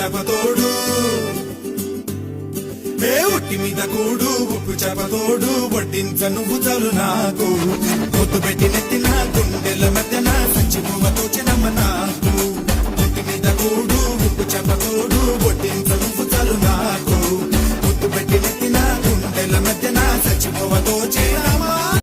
చేపతోడు ఏ ఒట్టి మీద కూడు ఉప్పు చేపతోడు వడ్డించ నువ్వు చాలు నాకు పొద్దు పెట్టి నెత్తిన గుండెల మధ్యన సంచి పువ్వతో చినమ్మ నాకు ఒట్టి మీద కూడు ఉప్పు చేపతోడు వడ్డించ నువ్వు చాలు నాకు పొద్దు పెట్టి నెత్తిన గుండెల మధ్యన సంచి పువ్వతో